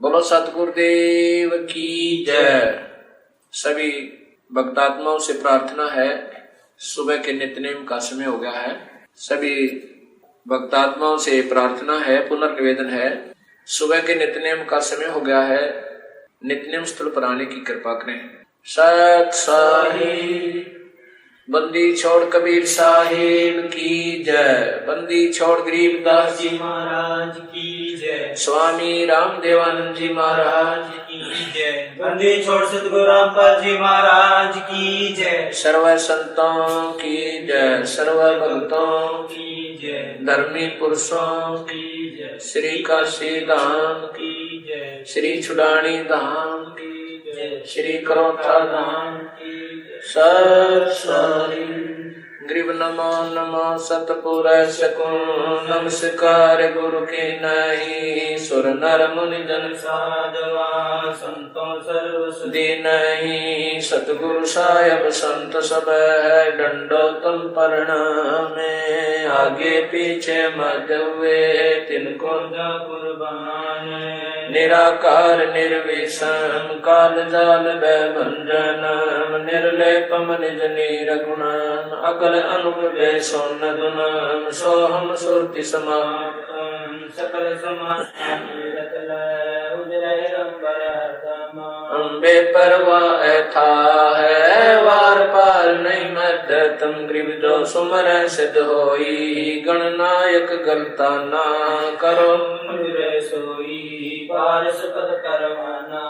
बोलो सतगुरुदेव की जय। सभी भक्तात्माओं से प्रार्थना है, सुबह के नित्यनेम का समय हो गया है। सभी भक्तात्माओं से प्रार्थना है, पुनर्निवेदन है, सुबह के नित्यनेम का समय हो गया है। नित्यनेम स्थल पर आने की कृपा करें। सत साहिब बंदी छोड़ कबीर साहिब की जय। बंदी छोड़ गरीबदास जी महाराज की जय। स्वामी रामदेवानंद जी महाराज की जय। बंदी छोड़ सतगुरु रामपाल जी महाराज की जय। सर्व संतों की जय, सर्व भक्तों की जय, धर्मी पुरुषों की जय, श्री काशी धाम की जय, श्री छुड़ानी धाम की जय, श्री करोथा धाम की जय। सत सारी ग्रीव नमो नमो सतपुर सकूं। नमस्कार गुरु के नहीं, सुर नर मुनि जन साधवा संतों सर्व सुधी नहीं। सतगुरु साहेब संत सब है, दंडोतम प्रणामे। आगे पीछे मध्य हुए तिनको जा कुर्बान। निराकार निर्विषम काल जाल भंजनम। निर्लेपम निज निर्गुणम अकल अनुभवे सोन्नदुनम। सोहम सुरति समाप्तम सकल समाप्तम अम्बे परवाह था है, वार पार नहीं मदतम। ग्रीव जो सुमर सिद्ध होई, गणनायक गलता ना करो सोई। पारस पद करवाना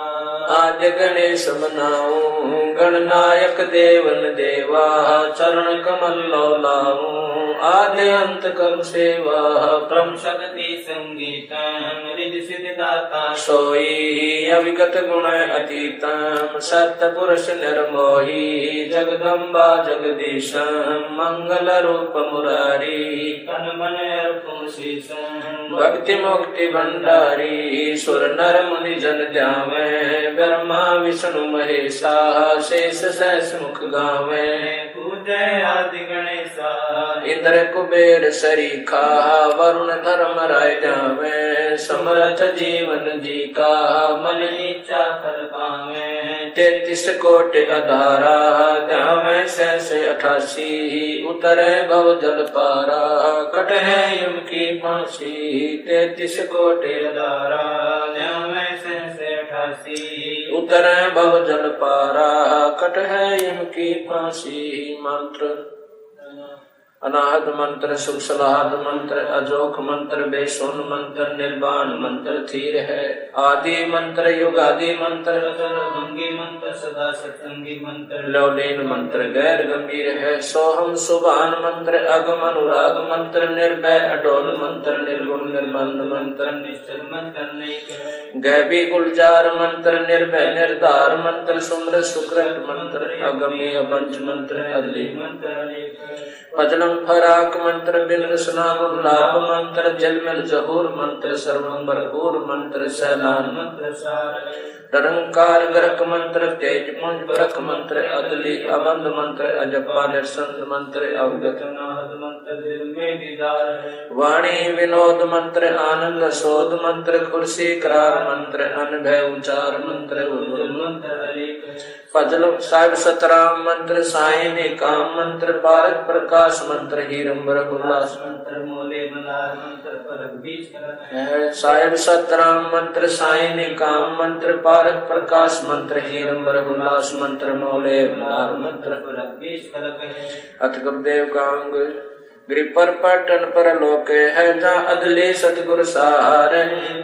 आज गणेश मनाऊं। गणनायक देवन देवा चरण कमल लाऊं। आदि अंत कम सेवा परम शक्ति संगीतम। रिद्धि सिद्धि दाता सोई अविगत गुण अतीतम। सत्य पुरुष निर्मोही जगदम्बा जगदीशम। मंगल रूप मुरारी तन मन अर्पण शीशम। भक्ति मुक्ति भंडारी सुर नर मुनि जन ध्यावे। ब्रह्मा विष्णु महेशा शेष सहस मुख गावे। पूजय आदि गणेशा इंद्र कुबेर सरीखा वरुण धर्म राय जावे। समर्थ जीवन जी का मन इच्छा फल पावे। 33 कोटि अधारा ध्यावे सहस 88। उतरे भव जल पारा कट है यम की फांसी। 33 कोटि अधारा ध्यावे सहस 88। उतरे भव जल पारा कट है यम की फांसी। मंत्र अनाहत मंत्र, सुख सलाहत मंत्र, अजोख मंत्र, बेसुन मंत्र, निर्वाण मंत्र थीर है। आदि मंत्र, युगादि मंत्र, सर्वभंगी मंत्र, सदा सत्संगी मंत्र, लौलीन मंत्र गैर गंभीर है। सोहम सुभान मंत्र, अगम अनुराग मंत्र, निर्भय अडोल मंत्र, निर्गुण निर्बंध मंत्र, निश्चल मंत्र नहीं गैबी गुलजार मंत्र, निर्भय निर्धार मंत्र, सुमर सुकृत मंत्र, अगम्य पंच मंत्र, अदली मंत्र, पजलम फराक मंत्र, बिन स्नान लाभ मंत्र, जलमल जहूर मंत्र, सर्वम भरपूर मंत्र, सैलान मंत्र सार निरंकार गरक मंत्र, तेज पुंज बरक मंत्र, अदली अबंध मंत्र, अजपा निरसंत मंत्र, अवगत नाद मंत्र, दिल में दीदार है। वाणी विनोद मंत्र, आनंद शोध मंत्र, कुर्सी करार मंत्र, अनभय उचार मंत्र, मंत्र फजल साहिब सतराम मंत्र, साईं निकाम मंत्र, पारक प्रकाश मंत्र, हीरंबर उल्लास मंत्र, मोले मलार मंत्र, परक बीज करक साहिब सतराम मंत्र, साईं निकाम मंत्र, पारक प्रकाश मंत्र, हीरंबर उल्लास मंत्र, मोले मलार मंत्र, परक बीज करक अथ गुरुदेव का अंग गिरि पर पटन पर लोक है। जा अदले सतगुरु सार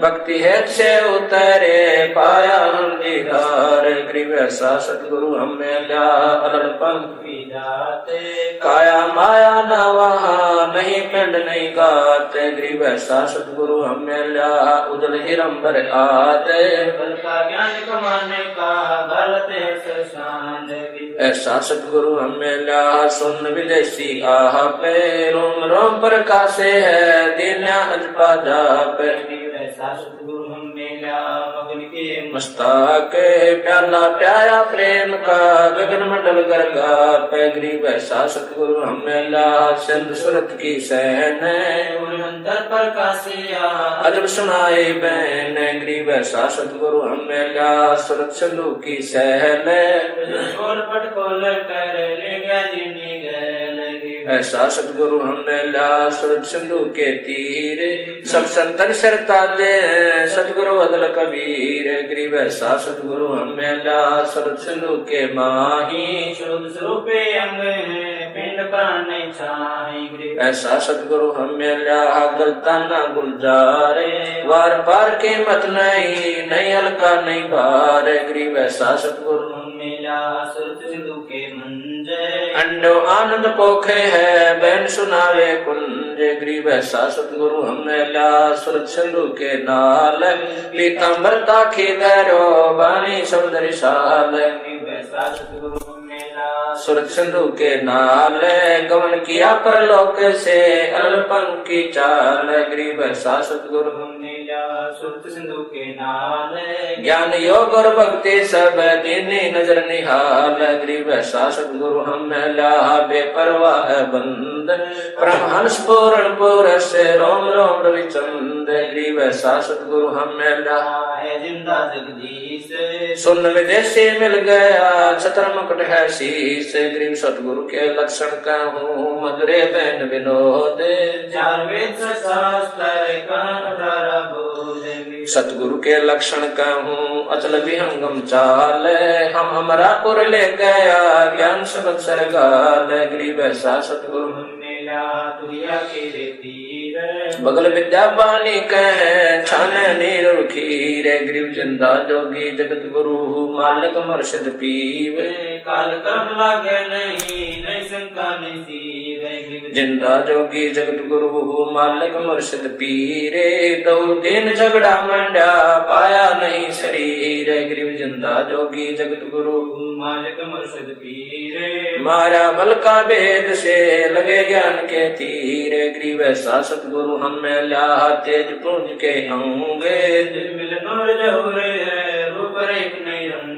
भक्ति है से उतरे पाया हम दीदार। ग्रीव ऐसा सतगुरु हमें ल्या अलड़ पंक्ति जाते। काया माया न वहाँ नहीं पिंड नहीं गाते। ग्रीव ऐसा सतगुरु हमें ल्या उजल हिरंबर आते। बल का ज्ञान कमाने का गलते से शान। ऐसा सतगुरु हमें ल्या सुन विदेशी आह पे। रोम रोम प्रकाशे है दीन्या अजपा जापे। ऐसा सतगुरु हमें ल्या मगन के मस्तक प्याला प्याया प्रेम का गगन मंडल गर्गा पे। ग्रीव ऐसा सतगुरु हमें ला सिंध सुरत की सहन। सुंदर प्रकाशिया अजब सुनाए बैन गरीब ऐसा सतगुरु हम मिला सुरक्षित की सहल खोल पट खोल कर ले गया जिन्नी गैल ऐसा सतगुरु हम मिला सुरक्षित के तीर सब संतन सरता दे सतगुरु अदल कबीर गरीब ऐसा सतगुरु हम मिला सुरक्षित के माही शुद्ध स्वरूपे अंग पिंड प्राण नहीं छाई ऐसा सतगुरु हम मिला गलता ना गुलजारे वार पार के मत नहीं हल्का नहीं भार गरीब ऐसा सतगुरु मिला सुरत सिंधु के मंजे अंडो आनंद पोखे है बैन सुनावे कुंज गरीब ऐसा सतगुरु हम मिला सुरत सिंधु के नाल पीतांबर ताखी धरो बानी समुद्री साल ऐसा सतगुरु मिला सुरत सिंधु के नाल गमन किया परलोक से अल्पन की चाल गरीब ऐसा सतगुरु मिला सुरत सिंधु के नाल ज्ञान योग और भक्ति सब दीनी नजर निहाल गरीब ऐसा सतगुरु हम मिला बेपरवाह बंद परमहंस पूर्ण पुरुष रोम रोम रविचंद गरीब ऐसा सतगुरु हम मिला है जिंदा जगदीश सुन विदेशी मिल गया छतर मुकुट है शीश गरीब सतगुरु के लक्षण कहूँ मधुरे बैन विनोद चार वेद शास्त्र कान धारा बोध सतगुरु के लक्षण कहूँ अचल विहंगम चाल हम हमारा पुर ले गया ज्ञान सबक सरगाल गरीब ऐसा सतगुरु मिला तुया के तीर बगल विद्या बानी कहे छाने नीर खीर गरीब जिंदा जोगी जगत गुरु मालिक मर्शद पीवे काल कर्म लागे नहीं शंका नहीं सीवे जिंदा जोगी जगत गुरु मालिक मुर्शिद पीरे दो दिन झगड़ा मंडा पाया नहीं शरीर गरीब जिंदा जोगी जगत गुरु मालिक मुर्शिद पीरे मारा बल का भेद से लगे ज्ञान के तीर गरीब ऐसा सतगुरु हम मिला तेज पुंज के होंगे मिल नूर जहुरे रूप रेख नहीं रंग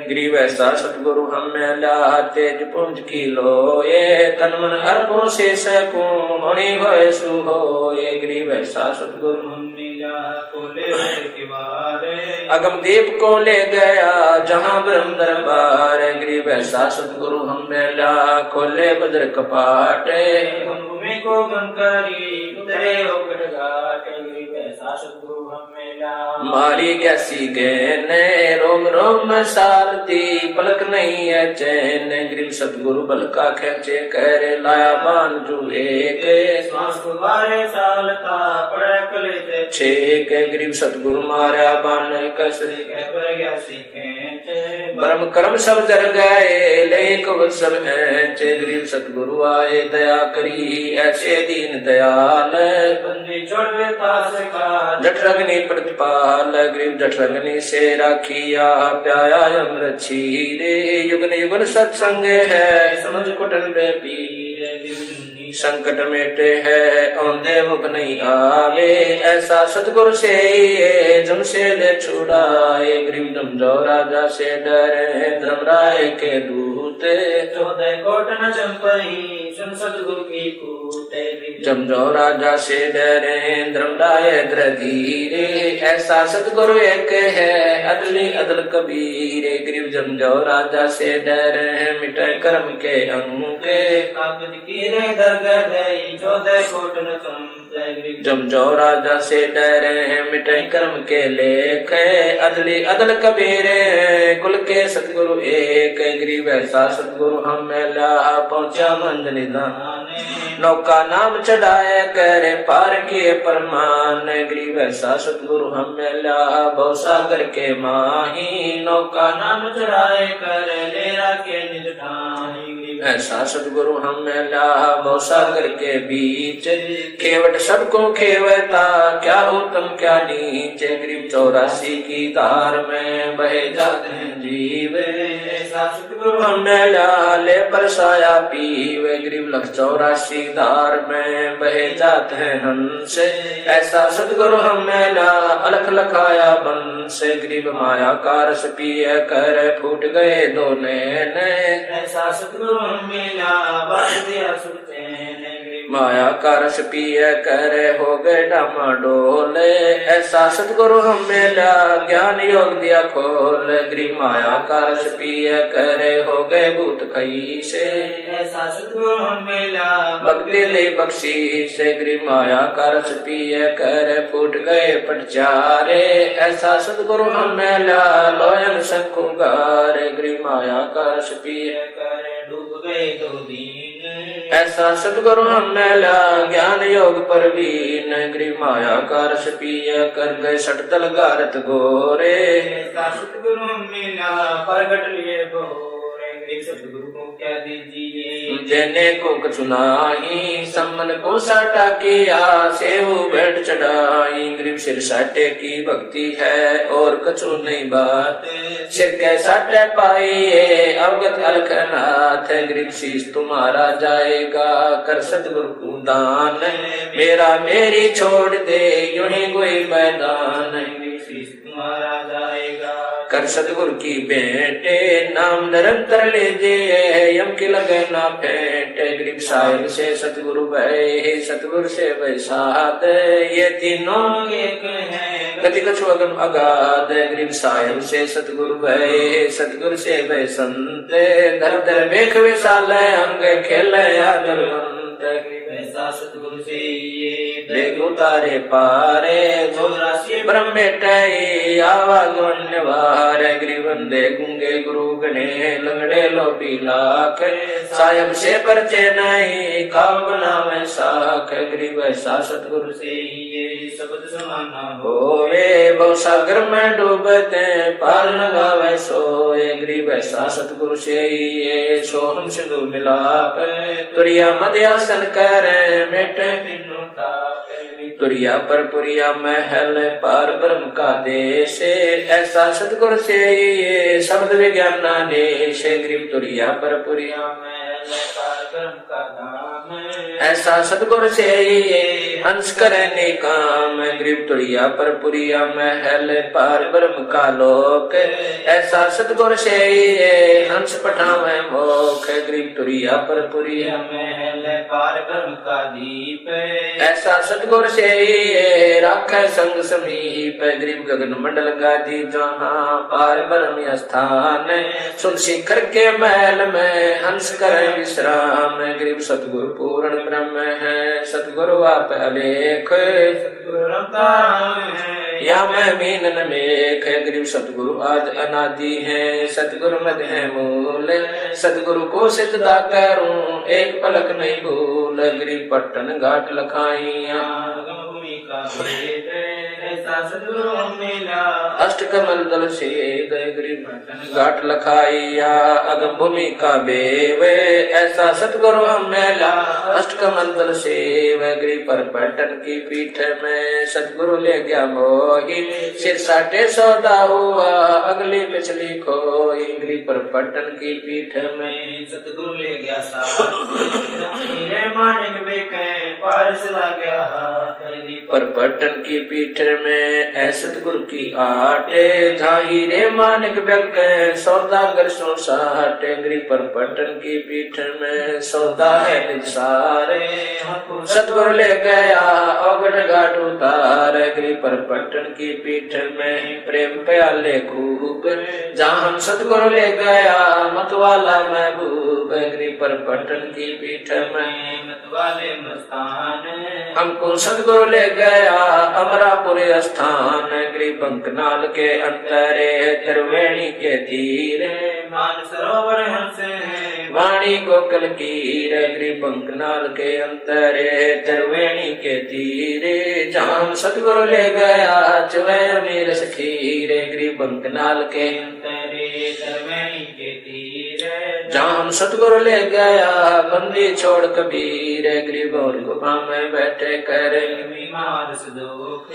गरीब ऐसा सतगुरु हम मिला तेज पुंज की लोए तन मन अर्पों से सकूं होनी होए सुहोए गरीब ऐसा सतगुरु हम मिला कोले के बारे अगम दीप को ले गया जहाँ ब्रह्म दरबार गरीब ऐसा सतगुरु हम मिला खोले बद्र कपाटे भूमि को गंकारी उतरे होकर घाट गरीब ऐसा सतगुरु हम मिला मारी कैसी गहने रोम रोम सारती पलक नहीं है चैन गरीब सतगुरु बल का खेचे कर लाया बान जुए के श्वास गुबारे सालता पड़ा कले ते छेक गरीब सतगुरु मारा बान कसरी पर गया सीखे ब्रह्म कर्म सब जर गए लेक सब ऐचे गरीब सतगुरु आए दया करी ऐसे दीन दयाल बंदी छोड़ तास का जठरग्नि प्रतिपाल गरीब जठरग्नि से राखिया प्याया अमृत छीरे युगन युगन सत्संग है समझ कुटन बे पीरे संकट मेटे है औंधे मुख नहीं आवे ऐसा सतगुरु से जम से ले छुड़ाए गरीब जमजो राजा से डरे धर्मराय के दूत 14 कोट न चंपई सुन सतगुरु की कूटे जमजो राजा से डरे धर्मराय धीरे ऐसा सतगुरु एक है अदली अदल कबीर गरीब जमजो राजा से डरे मिटाए कर्म के अंके कागज की रे दरगदई 14 कोट न चंपई जमजो राजा से डरे मिटाई कर्म के लेख अदली अदल कबीरे कुल के सतगुरु एक गरीब ऐसा सतगुरु हम मिला पहुंचा मंजनी दान नौका नाम चढ़ाए करे पार किए परमान गरीब ऐसा सतगुरु हम मिला बहु सागर के माही नौका नाम चढ़ाए करे लेरा के निज ठानी ऐसा सतगुरु हम मिला बहु सागर के बीच केवट सबको खेवता क्या उत्तम क्या नीचे गरीब 84 की धार में बहे जाते हैं जीव ऐसा सतगुरु हम मिला ले परसाया पीवे गरीब 184 धार में बहे जाते हैं हंस ऐसा सतगुरु हम मिला अलख लखाया बंस गरीब माया का रस पिए कर फूट गए दो नैन ऐसा सतगुरु हम मिला बात दिया सुनते माया का रस पिए करे हो गए डामाडोल। ऐसा सतगुरु हम मिला ज्ञान योग दिया खोल। गरीब माया का रस पिए करे हो गए भूत खई से। ऐसा सतगुरु हम मिला भक्ति ले बख्शी से। गरीब माया का रस पिए करे फूट गए पटचारे। ऐसा सतगुरु हम मिला लोयन शंकुगारे। गरीब माया का रस पिए करे डूब गए दो दीन। ऐसा सतगुरु हम मिला ज्ञान योग परवीन। गरीब माया का रस पिए कर गए सट दल गारत गोरे। ऐसा सतगुरु हम मिला प्रगट लिए गोरे। गरीब सतगुरु को क्या दीजिए जने को कछु नाही सम्मन को साटा किया सेवु बैठ चढ़ाई। गरीब सिर साटे की भक्ति है और कछु नहीं बात। सिर के साटे पाइए अवगत अलखनाथ। गरीब शीश तुम्हारा जाएगा कर सतगुरु को दान। मेरा मेरी छोड़ दे यूं ही कोई मैदान। गरीब शीश तुम्हारा जाएगा कर सतगुरु की बेटे नाम निरंतर लीजिए यम की लगे ना फेंटे। गरीब साहिब से सतगुरु भय सतगुरु से भय साध। ये तीनों एक है गति कछु अगम अगाध। गरीब साहिब से सतगुरु भय सतगुरु से भय संत। धर धर बेख विशाल अंग खेल आदरवंत। ऐसा सतगुरु से ये बेग उतारे पारे चौरासी ब्रह्म मिटाई आवागमन वार। गरीब बंदे गुंगे गुरु गणे लंगड़े लोभी लाख। सायब से परचे नहीं काम बनावे साख। गरीब ऐसा सतगुरु से ये शब्द समाना होवे बहु सागर में डूबते पार लगावे सोए। गरीब ऐसा सतगुरु से ये सोहम सिंधु मिलाप। तुरिया मध्यासन करे मेटे तीनों ताप। तुरिया पर पुरिया महल पार ब्रह्म का देश। ऐसा सतगुरु से ये शब्द विज्ञान देश। गरीब तुरिया पर पुरिया महल पार ब्रह्म का धाम। ऐसा सतगुरु से ये हंस करने काम। गरीब तुरिया पर पुरिया महल पार ब्रह्म का लोक। ऐसा सतगुरु से ये हंस पठावे मोख। गरीब तुरिया पर पुरिया महल पार ब्रह्म का दीप। ऐसा सतगुरु से ये राखे संग समीप। गरीब गगन मंडल गादी जहाँ पार ब्रह्म स्थान। सुन शिखर के महल में हंस करे विश्राम। गरीब सतगुरु पूर्ण ब्रह्म है सतगुरु आप अलेख। सतगुरु रमताराम है या मैं मीन न मेख। गरीब सतगुरु आज अनादि है सतगुरु मध्य है मूल। सतगुरु को सिद्धा करूं एक पलक नहीं भूल। गरीब पट्टन घाट लखाइया भूमि का भेद। ऐसा सतगुरु मिला अष्ट कमल दल से गरीब घाट लखाइया अगम भूमि का बेव। ऐसा सतगुरु हम मेला अष्ट कमल दल से गरीब पर पट्टन की पीठ में सतगुरु ले गया मोही। सिर साटे सौदा हुआ अगली पिछली खोई। गरीब पर पट्टन की पीठ में सतगुरु ले गया साथ। मानिक बेके पारस ला गया हाथ। पर पट्टन की पीठ में ऐ सतगुरु की आटे। झाही रे मानिक बेक सौदागर सो साटे। गरीब पर पट्टन की पीठ में सौदा है निसारे। सतगुरु ले गया अवगढ़ घाट उतार। गरीब पर पट्टन की पीठ में प्रेम प्याले खूब। जहाँ हम सतगुरु ले गया मतवाला महबूब। गरीब पर पट्टन की पीठ में मतवाले मस्तान। हमको सतगुरु ले गया अमरापुर स्थान। गरीब बंकनाल के अंतरे त्रिवेणी के तीर। मान सरोवर हंसे वाणी गोकल कीर। गरीब बंकनाल के अंतरे त्रिवेणी के तीरे। जहाँ सतगुरु ले गया चुवे अमीर सखीर। गरीब बंकनाल के अंतरे त्रिवेणी के तीर। जहाँ सतगुरु ले गया बंदी छोड़ कबीर। गरीब और गुफा में बैठे कर बीमार सुदुख।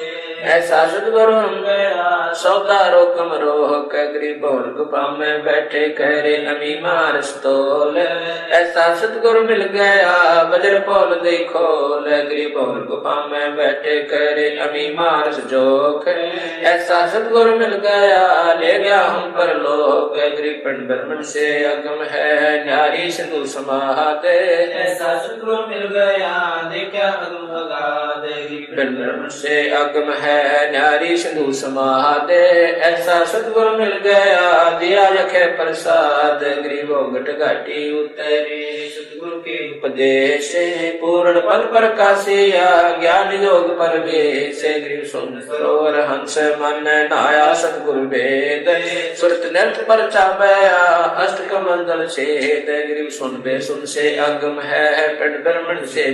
ऐसा सतगुरु हम गया सौदा रोकम रोक। गरीब और गुफा में बैठे करे अमी मार स्तोल। ऐसा सतगुरु मिल गया बजर पोल देखोल। गरीब और गुफा में बैठे करे अमी मार जोख। ऐसा सतगुरु मिल गया ले गया हम पर लोक। गरीब पंड ब्रह्मण से अगम है है न्यारी सिंधु समाते। ऐसा सतगुरु मिल गया देखा अगम अगाध। ब्रह्म से अगम है न्यारी सिंधु समाते। ऐसा सतगुरु मिल गया दिया रखे प्रसाद। गरीबों घट घाटी उतरे सतगुरु के उपदेश। पूर्ण पद प्रकाशिया ज्ञान योग परवेश। गरीब सुन सरोवर हंस मन नाया सतगुरु वेद। सुरत नृत्य पर चावया अष्ट कमंडल छेद। गरीब सुन बे सुन से अगम है पिंड ब्रह्मण से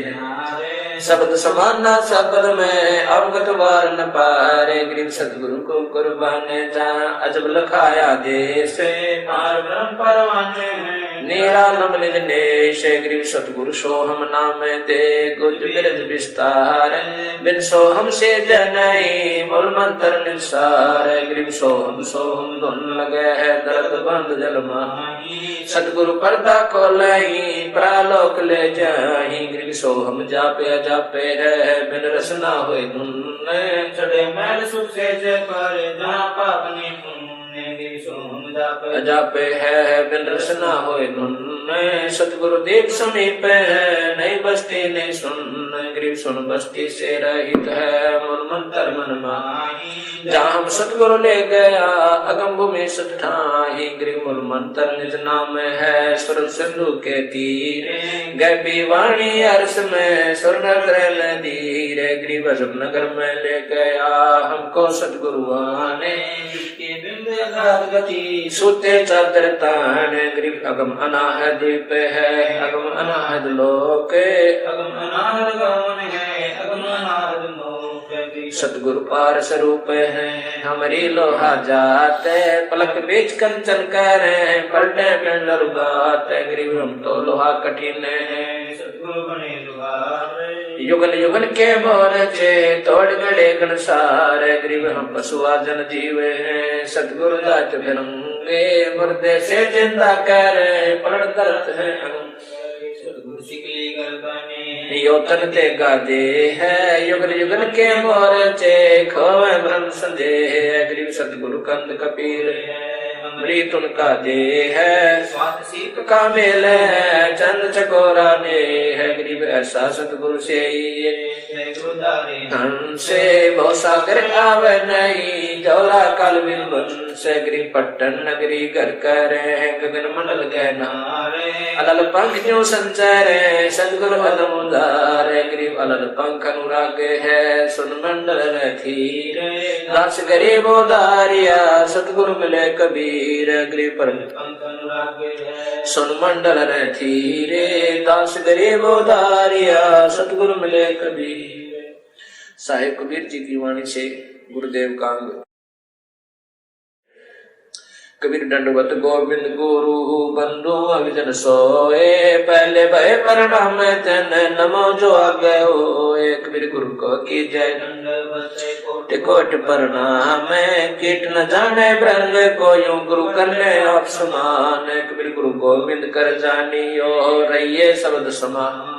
शब्द समाना शब्द में अवगत वार न पारे। गरीब सतगुरु को कुर्बान जा अजब लखाया देश। पार ब्रह्म परवाने निरालम निज नेश। गरीब सतगुरु सोहम नाम दे गुज बिरज विस्तार। बिन सोहम से जनई मूल मंत्र निसार। गरीब सोहम सोहम धुन लगे है दर्द बंद जल माही। सतगुरु पर्दा खोलई प्रालोक ले जाही। गरीब सोहम जापे जापे है बिन रसना होए धुन। चढ़े मैल सुख से पर जहाँ पाप नहीं पुण्य। जापे है बिन रसना होए धुन। सतगुरु देव समीप है नहीं बस्ती नहीं सुन। गरीब सुन बस्ती से रहित है मूल मंत्र मन माही। जहाँ हम सतगुरु ले गया अगम भूमि सत ठाही। गरीब मूल मंत्र निज नाम है सुर सिंधु के तीर। गैबी वाणी अर्श में सुर नगर धीर। गरीब अजब नगर में ले गया हमको सतगुरु आने। गति सूते चादर तान। गरीब अगम अनाहद द्वीप है अगम अनाहद लोक। अगम अनाहद गमन है अगम अनाहद लोक। सतगुरु पार स्वरूप है हमारी लोहा जाते। पलक बीच कंचन करे पलटे पिंड बात। गरीब हम तो लोहा कठिन है सतगुरु बने लोहार। युगन युगन के मोरचे तोड़ गड़े गणसार। गरीब हम पशुआ जन जीव हैं सतगुरु जात फिरंगे। मुर्दे से जिंदा करे पलट दर्द है सतगुरु सिकली गर्दने। योतन ते गादे है युगन युगन के मोरचे खोवे ब्रह्म संदेह। गरीब सतगुरु कंद कबीर अमृत उनका दे है। स्वाद सीत का मेल है चंद चकोरा ने है। गरीब ऐसा सतगुरु से से बहु सागर आवे नहीं। जौला काल बिन से गरीब पट्टन नगरी घर करे गगन मंडल गहनारे। अलल पंख जो संचार सतगुरु अदम उदार। गरीब अलल पंख अनुराग है सुन मंडल रथीर। दास गरीब उदारिया सतगुरु मिले कबीर। गरीब पर पंख अनुराग है सुन मंडल रथीरे। दास गरीब उदारिया सतगुरु मिले कबीर। साहिब कबीर जी की वाणी से गुरुदेव कांग। कबीर दंडवत गोविंद गुरु बंधु अभिजन सोए। पहले भय प्रणाम जन नमो जो आगे होए। कबीर गुरु को की जय कोटि कोटि प्रणाम। कीट न जाने ब्रह्म को यूं गुरु करने आप समान। कबीर गुरु गोविंद कर जानियो रहिए शब्द समान।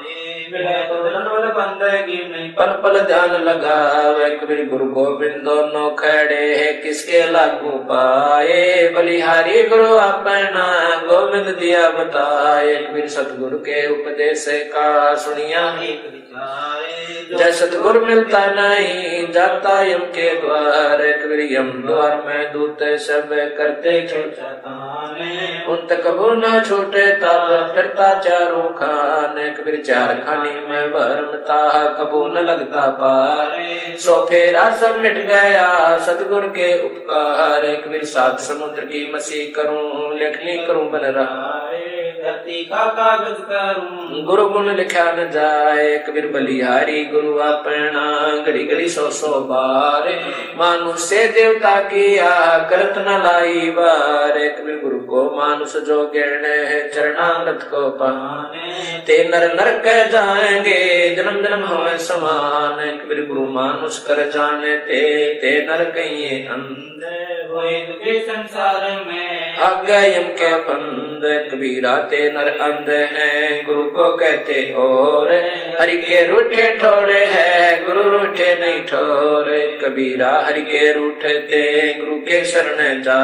पल पल ध्यान लगावे। कबीर गुरु गोविंद दोनों खड़े है किसके लागू पाए। बलिहारी गुरु अपना गोविंद दिया बताए। कबीर सतगुरु के उपदेश का सुनिया ही जय सतगुरु मिलता नहीं जाता यम के द्वार। कबीर यम द्वार में दूत सब करते उन तक कबूर न छूटे तब फिरता चारों खान। कबीर चार खानी में भरमता कबूर न लगता पार। सो फेरा सब मिट गया सतगुरु के उपकार। कबीर सात समुद्र की मसी करूं लेखनी करूं बन रहा। धरती का कागज करूं गुरु गुण लिखा न जाए। कबीर बलिहारी गुरु अपना घड़ी घड़ी सौ सौ बार। मानुष से देवता किया करत न लाई बार। कबीर गुरु को मानुष जो गिरने चरणामृत को पाने। ते नर नर कह जाएंगे जन्म जन्म होए समान। कबीर गुरु मानुष कर जाने ते नर कहिए अंधे होए दुखे संसार में आज्ञा यम के फंद। कबीरा ते नर अंध हैं गुरु को कहते और। हरि के रूठे ठोरे है गुरु रूठे नहीं ठोरे। कबीरा हरि के रूठे ते गुरु के शरण जा।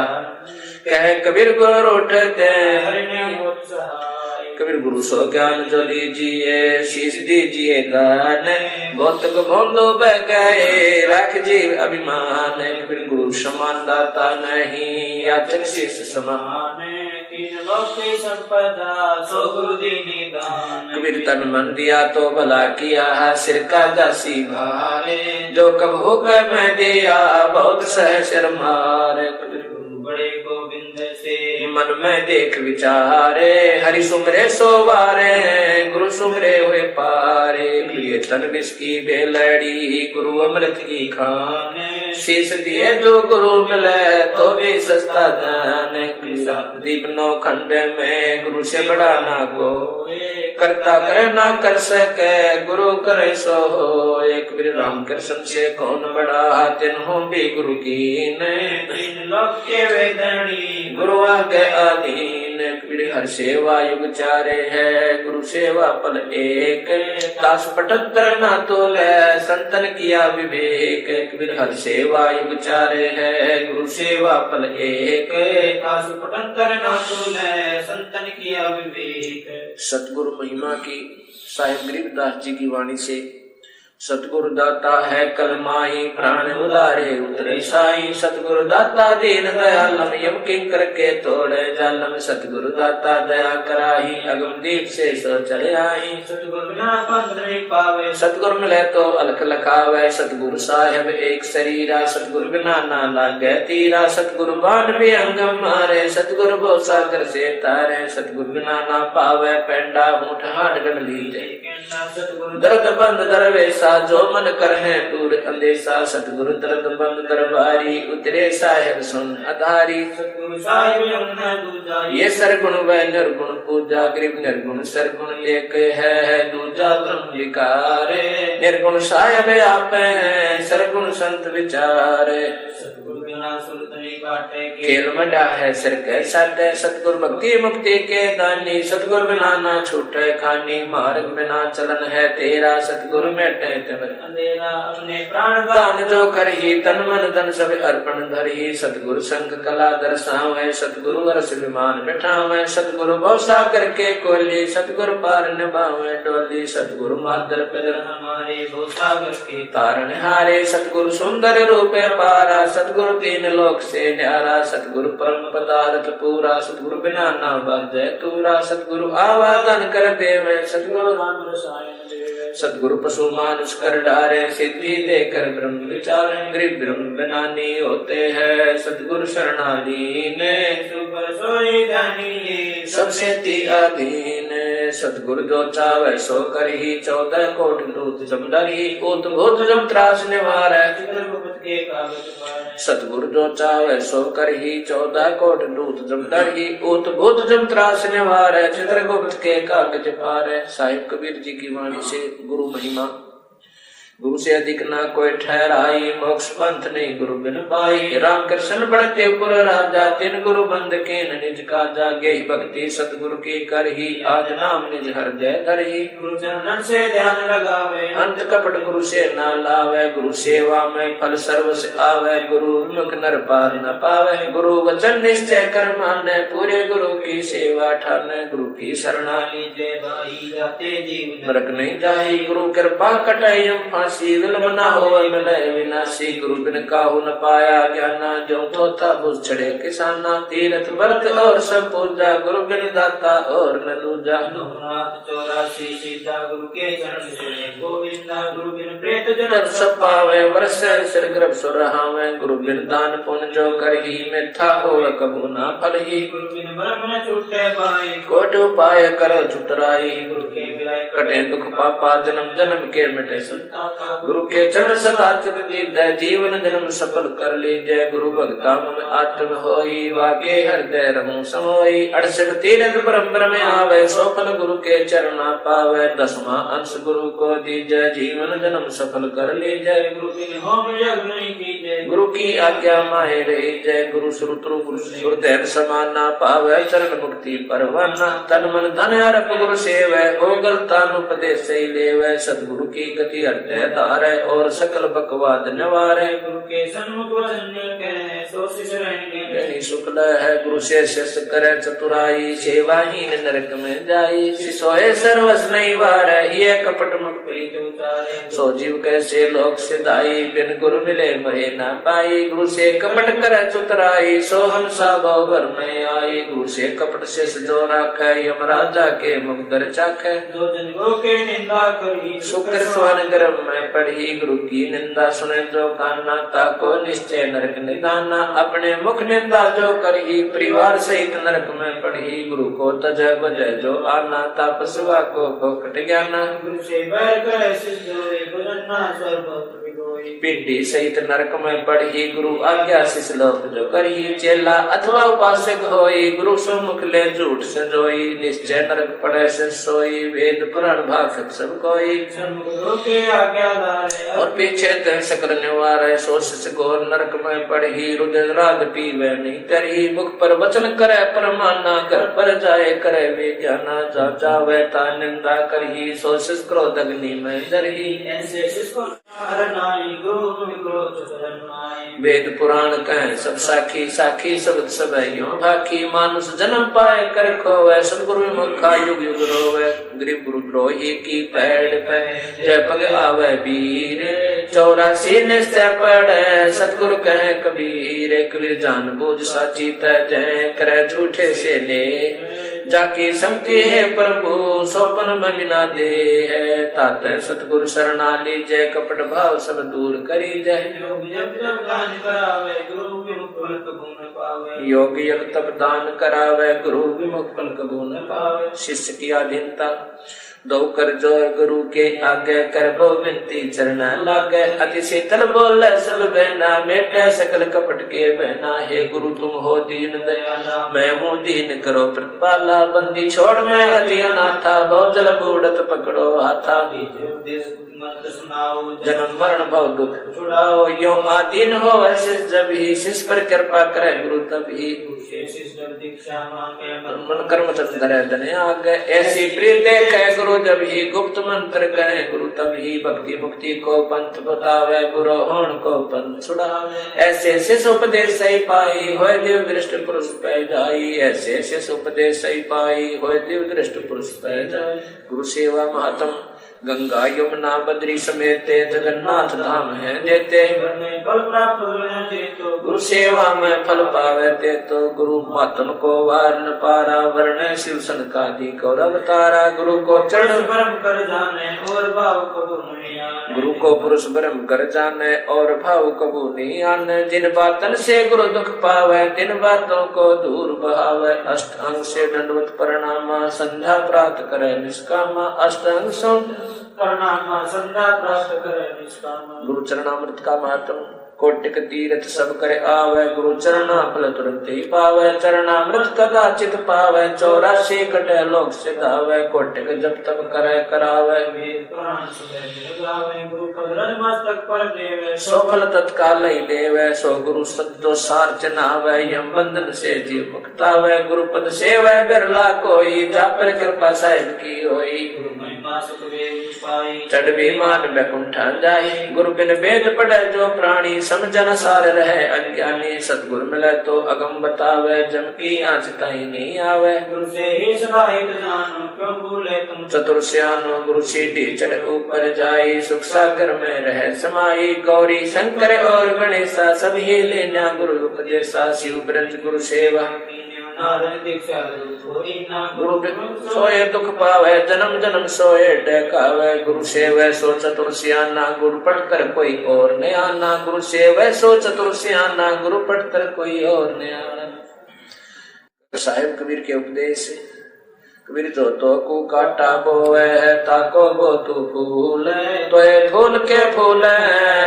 कह कबीर गुर उठते हरि नहीं होत सहाय। कबीर गुरु सो ज्ञान जो लीजिए शीश दीजिए दान बहुत को भोलो बह गए रख जी अभिमान कबीर गुरु समान दाता नहीं याचक शीश समान तीन लोक की संपदा सो गुरु दीनी दान। कबीर तन मन दिया तो भला किया सिर का दासी भारे जो कब होकर मैं दिया बहुत सह शर्म मारे कबीर गुरु बड़े गोविंद से मन में देख विचारे हरि सुमरे सोवारे गुरु सुमरे हुए पारे प्रिय तन विष की बेलड़ी गुरु अमृत की खान शीश दिए जो गुरु मिले तो भी सस्ता दान दीप नौ खंड में गुरु से बड़ा ना को करता करे ना कर सके गुरु करे सो हो एक कबीर राम कृष्ण से कौन बड़ा तिन्हों भी गुरु की तीन लोक के वेदनी गुरु आगे अधीन कबीर हर सेवा युग चारे है गुरु सेवा पल एक दास पटत्र ना तोले संतन किया विवेक कबीर हर सेवा युग चारे है गुरु सेवा पल एक दास पटंतर ना तूले संतन किया विवेक। सतगुरु महिमा की साहिब गरीबदास जी की वाणी से सतगुरु दाता है कलमाई प्राण उदारे उतरे साई सतगुरु दाता दीन दयालम यम किंकर के तोड़े जालम सतगुरु दाता दया कराही अगम दीप से सो चले आई सतगुरु बिना पंथ नहीं पावे सतगुरु मिले तो अलख लखावे सतगुरु साहेब एक शरीरा सतगुरु बिना ना लागे तीरा सतगुरु बाण भी अंगम मारे सतगुरु भव सागर से तारे सतगुरु बिना ना पावे पेंडा ऊंट हाट गन लीजे दर्द बंद दरवेशा जो मन कर है दूर अंदेशा सतगुरु दर्द बंद दरबारी उतरे साहेब सुन आधारी सतगुरु साहिब यमुना दूजा ये सरगुण व निर्गुण पूजा गरीब निर्गुण सरगुण एक है दूजा ब्रह्म विकारे निर्गुण साहेब आप है सरगुण संत विचारे सतगुरु बिना सुरत नहीं काटे खेल मडा है सिर के साथ सतगुरु भक्ति मुक्ति के दानी सतगुरु बिना ना छूटे खानी मार्ग बिना चलन है तेरा सतगुरु मेटे अंधेरा अपने प्राण दान जो कर ही तन मन धन सब अर्पण धर ही सतगुरु संग कला दर्शावे सतगुरु वर्ष विमान बिठावे सतगुरु भव सागर के कोली सतगुरु पार निभावे डोली सतगुरु मादर पिदर हमारे भव सागर के तारण हारे सतगुरु सुंदर रूपे पारा सतगुरु तीन लोक से न्यारा सतगुरु परम पदार्थ पूरा सतगुरु बिना ना बाजे तूरा सतगुरु आवादन कर देवे सतगुरु राम रसायन देवे सतगुरु पशु मानुष कर डारे सिद्धि देकर ब्रह्म विचार गरीब ब्रह्म बनानी होते हैं सतगुरु शरणाधीन सुपर सोई जानिए सबसे ती अधीन सतगुरु जो चावे सो कर ही 14 कोट दूत जमदर ही उत भूत जम त्रास निवार चित्रगुप्त के कागज पर सतगुरु जो चावे सो कर ही 14 कोट दूत जमदर ही उत भूत जम त्रास निवार चित्रगुप्त के कागज पार साहिब कबीर जी की वाणी से गुरु महिमा गुरु से अधिक ना कोई ठहराई मोक्ष पंथ नहीं गुरु बिन पाई राम कृष्ण बढ़ते पुर राजा तिन गुरु बंद के निज का जागे भक्ति सतगुरु की कर ही आज नाम निज हृदय धर ही गुरु चरणन से ध्यान लगावे अंत कपट गुरु से न लावे गुरु सेवा में फल सर्व से आवे गुरु मुख नर पार न पावे गुरु वचन निश्चय कर माने पूरे गुरु की सेवा ठाने गुरु की शरणा लीजे भाई जाते जीव नरक नहीं जाही गुरु कृपा कटाई फांसी विलंब न हो मिले विनाशी गुरु बिन काहू न पाया ज्ञाना जो तोता बुझ चढ़े किसाना तीरथ व्रत और सब पूजा गुरु बिन दाता और न दूजा लोकनाथ 84 सीता गुरु के चरण से गोविंदा गुरु बिन प्रेत जन जन सब पावे वर्ष सिर गर्भ सुरहावे गुरु बिन दान पुण्य जो कर ही मिथ्या हो कबू ना फल ही गुरु बिन ब्रह्म न छूटे पाए कोट उपाय करो छुटराई गुरु के विलय कटे दुख पापा जन्म जन्म के मिटे संताप गुरु के चरण सदा चित दीर्घ जीवन जन्म सफल कर लीजय गुरु भक्ता मन आत्म होई वाके हृदय रहूं समोई 68 तीरथ ब्रह्म में आवे सोपन गुरु के चरणा पावे 10वां अंश गुरु को दीजय जीवन जन्म सफल कर लीजय गुरु बिन होम यज्ञ नहीं कीजे जय गुरु की आज्ञा माहे रही जय। गुरु श्रुतरु गुरु गुरुदेव समाना पावै चरण मुक्ति परवाना। तन मन धन अर्प गुरु सेवै हो गलतान उपदेश से लेवै। सतगुरु की गति हृदय धारै और सकल बकवाद निवारै। गुरु के सन्मुख वचन कहे सो शिष्य रहेंगे गणि शुक्ल है गुरु से शिष्य करे चतुराई। सेवाहीन नरक में जाई सोए सर्वस नहीं वारै। ये कपट मुख प्रीत उतारे सो जीव कैसे लोक सिधाई। बिन गुरु मिले मरे न पाई। गुरु से कपट करे चतुराई सो हम सा भर में आई। गुरु से कपट शेष जो राखै यमराजा के मुख दर चाखै। जो जन गुरु के निंदा करी शुक्र स्वान गर्भ में पढ़ी। गुरु की निंदा सुने जो काना ताको निश्चय नरक निदाना। अपने मुख निंदा जो करही परिवार सहित नरक में पढ़ी। गुरु को तजय बजय जो आना तापस्वा को कट ज्ञाना। गुरु से बैर करे सिद्ध होए भजन्ना सर्वत्र विगोई। पिंडी सहित नरक में पढ़ी। गुरु आज्ञा शिष लोक जो करी। चेला अथवा उपासक होई। गुरु सम्मुख ले झूठ संजोई। निश्चय नरक पड़े से सोई। वेद पुराण भाषक सब कोई। गुरु के आज्ञादार और पीछे ते सकल निवारै सो शिष्य घोर नरक में पढ़ी। रुदन राग पीवे नहीं करही। मुख पर वचन करे परमाना। घर पर जाए करे वे ज्ञाना। जा जावे ता निंदा करही सो शिष्य क्रोध अग्नि में जरही। ऐसे शिष्य को हरनाई गुरु क्रोध शरणाई। वेद पुराण कहे सब साखी साखी शब्द सब यूं भाखी। मानुष जन्म पाए कर खोवे सतगुरु मुखा युग युग रोवे। गरीब गुरु द्रोही की पैड़ पे जय पग आवे वीर। 84 निश्चय पड़े सतगुरु कहे कबीर। कबीर जान बूझ साची तय करे झूठे से ले। जाकी संगति है प्रभु सोपन में बिना दे है। ताते सतगुरु शरणा लीजय कपट भाव सब दूर करी जय। योग योग तप दान करावे गुरु विमुख फल कबू न पावे। शिष्य की अधीनता दो कर जोर गुरु के आगे कर बो विनती चरण लागे। अति शीतल बोल सब बहना मेटे सकल कपट के बहना। हे गुरु तुम हो दीन दयाला मैं हूँ दीन करो प्रतिपाला। बंदी छोड़ मैं अति अनाथा बहुत जल बूढ़त पकड़ो हाथा। जन्म मरण भव दुख छुड़ाओ यो आदीन हो ऐसे जब ही शिष्य पर कृपा करे गुरु तब ही। मन कर्म चंद्र धने आगे ऐसी प्रीत देखे गुरु जब ही। गुप्त मंत्र कहे गुरु तब ही। भक्ति मुक्ति को पंथ बतावे गुरु होण को पंथ छुड़ावे। ऐसे शिष्य उपदेश सही पाई होय दिव्य दृष्ट पुरुष पै जाई। ऐसे शिष्य उपदेश सही पाई होय दिव्य दृष्ट पुरुष पै जाई। गुरु सेवा महात्म गंगा यमुना बद्री समेत जगन्नाथ धाम है देते। गुरु सेवा में फल पावे ते तो। गुरु मातम को वार न पारा वर्ण शिव सनकादि कौर अवतारा। गुरु को चरण परम कर जाने और भाव कबू नहीं आने। गुरु को पुरुष ब्रह्म कर जाने और भाव कबू नहीं आने। जिन बातन से गुरु दुख पावे तिन बातों को दूर बहावे। अष्टांग से दंडवत प्रणामा संध्या प्राप्त करे निष्कामा। अष्टांग सो प्रणामा संध्या प्राप्त करे निष्कामा। गुरु चरणामृत का महात्म कोटिक तीर्थ सब करे आवे। गुरु चरणा फल तुरंत ही पावे। चरणामृत कदाचित पावे 84 कटे लोक सिधावे। कोटिक जब तब करे करावे सो फल तत्काल ही देवे। सो गुरु सत्यो सार चनावे यम बंधन से जीव मुक्तावे। गुरु पद सेवा बिरला कोई जा पर कृपा साहिब की होई। चढ़ विमान बैकुंठा जाई। गुरु बिन वेद पढ़े जो प्राणी समझन सार रहे अज्ञानी। सतगुरु मिले तो अगम बतावे जम की आँच ताई नहीं आवे। गुरु से ही समाहित जानो क्यों भूले तुम। चतुर सियानो गुरु सीढ़ी चढ़ ऊपर जाई। सुख सागर में रहे समाई। गौरी शंकर और गणेशा सभी लेना गुरु उपदेशा। शिव ब्रज गुरु सेवा गुरु सोए दुख पावे जन्म जन्म सोए डकावे। गुरु सेवै सो चतुर सियाना गुरु पढ़कर कोई और न आना। गुरु सेवै सो चतुर सियाना गुरु पढ़कर कोई और न आना। साहिब कबीर के उपदेश कबीर जो तो को काटा बोए ताको बो तू फूल तो फूल के फूल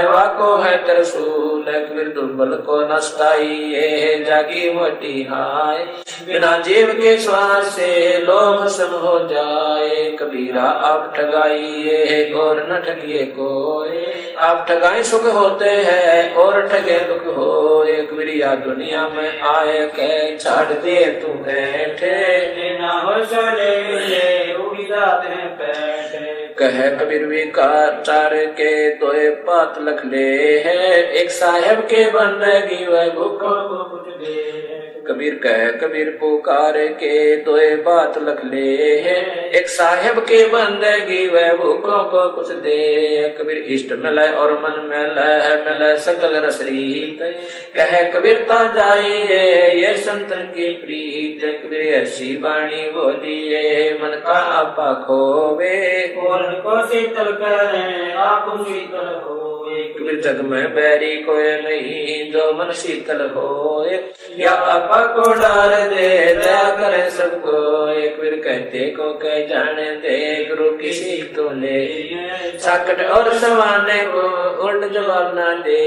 वाको है त्रिशूल। कबीर दुर्बल को नस्ताई जागी मोटी हाय बिना जीव के श्वास से लोभ सम हो जाए। कबीरा आप ठगाइए और न ठगिए कोई, आप ठगाए सुख होते हैं और ठगे दुख हो। कबीरिया दुनिया में आए के छाड़ दिए तू बैठे ना हो चले उड़ जाते हैं पैठे। कहे कबीर विकार चार के दोए पात लख ले है एक साहेब के बंदगी वह भूखों को कुछ दे। कबीर कहे कबीर पुकार के दोए बात लख ले है एक साहेब के बंदगी वह भूखों को कुछ दे। कबीर इष्ट मिले और मन मिले सकल रसरीत कहे कबीरता जाइए ये संतन की प्रीत। कबीर ऐसी वाणी बोलिए मन का आपा खोवे और को शीतल करें आप शीतल हो। कबीर जग में बैरी कोई नहीं जो मन शीतल हो या आपा को डार दे दया करे सबको। कबीर कहते को कह जाने दे गुरु किसी तो ले साकट और सवाने को उल्ट जवाब ना दे।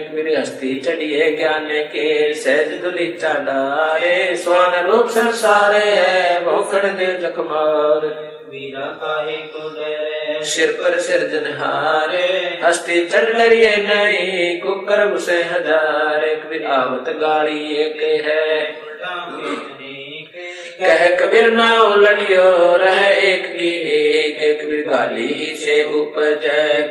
कबीर हस्ती चढ़िए ज्ञान के सहज दुली चाडारे स्वान रूप संसारे है भोखड़ दे जखमार। वीरा काहे को डरे सिर पर सिरजनहारे हस्ती चढ़ डरिए नहीं कुकर से हजारे। कबीर आवत गाड़ी एक है कह कबीर ना उलटियो रह एक की एक। कबीर गाली से उपज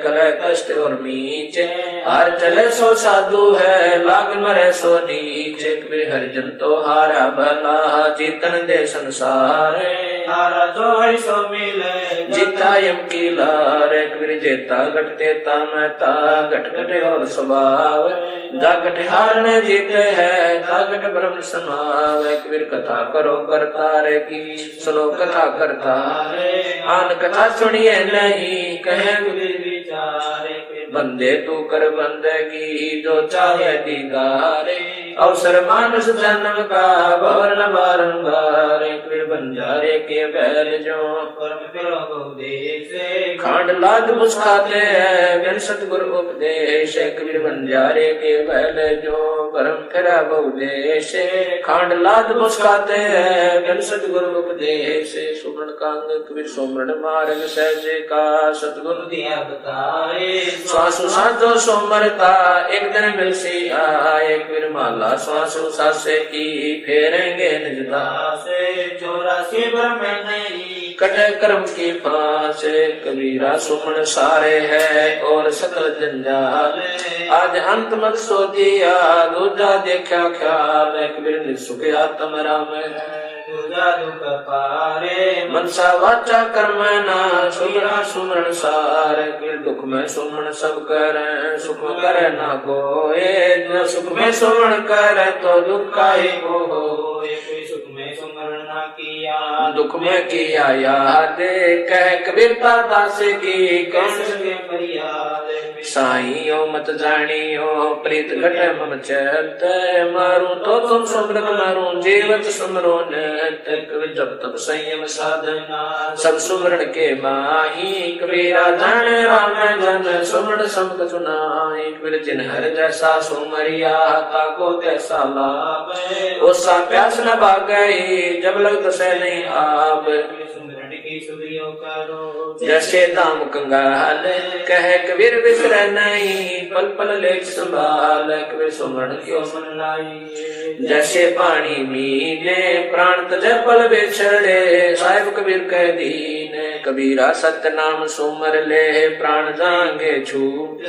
कल कष्ट और नीचे हार चले सो साधु है लाग मरे सो नीचे। कबीर हरिजन तो हारा भला जीतन दे संसार हारा जो है सो मिले जीता यम की लार। कबीर जेता घटते ता घट घटे और स्वभाव जा घट हार न जीते है ता घट ब्रह्म समाव। कबीर कथा करो करतार की सुनो कथा करतार आन कथा सुनिए नहीं कहे कबीर विचारे। बंदे तू कर बंदगी जो चाहे दीदार अवसर मानस जन्म का भवन बारंबार। कबीर बंजारे के बैल जो खांड लाद मुस्काते हैं बिन सतगुरु उपदेश। कबीर बंजारे के बैल जो परम फिरा बहुदेश खांड लाद मुस्काते हैं बिन सतगुरु उपदेश। सुमरण कांग कबीर सुमरण मार्ग सहजे का सतगुरु दिया बताए। श्वासु साधो सोमरता एक दिन मिल सी आए। कबीर माला श्वासु सासे की फेरेंगे निजदा से 84 ब्रह्म नहीं कटे कर्म की फांस। कबीरा सुमन सारे है और सकल जंजाल आज अंत मत सो दिया दूजा देखा ख्याल। कबीर निसुख आत्म राम मनसा वाचा कर्म ना सुमरा सुमरण सार। कबीर दुख में सुमरण सब करे सुख करे ना कोई सुख में सुमरण करे तो दुख का ही हो। सुख में सुमरण ना किया दुख में किया याद कह कबीरता दास की कौन सके फरियाद। साइयो मत जानियो प्रीत घटे मम चैत मारू तो तुम सुमरत मारू जीवत सुमरो नत। कबीर जब तब संयम साधना सब सुमरण के माही। कबीरा जाने राम जन सुमरण सब सुनाई। कबीर जिन हर जैसा सुमरिया ताको तैसा लाभ ओसा प्यास न भागई जब लग से नहीं आप। सुमरण की सुधियो करो जैसे दाम कंगाल कह कबीर विसर नहीं पल पल लेख संभाल। कबीर सुमरण क्यों मन लाई जैसे पानी मीने प्राण तजे पल बिछड़े। साहिब कबीर कह दीन कबीरा सत्य नाम सुमर ले प्राण जाएंगे छूट।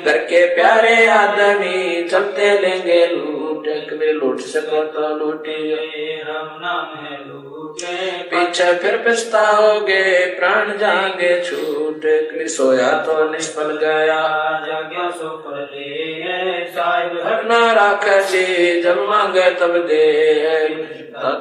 करके प्यारे आदमी चलते लेंगे लूट। कबीर लूट सको तो लूटिए राम नाम है लूटे पीछे फिर पछताओगे प्राण जाएंगे छूट। कबीर सोया तो निष्फल गया जाग्या सो पर ले साहिब घटना राखसी जब मांगे तब दे।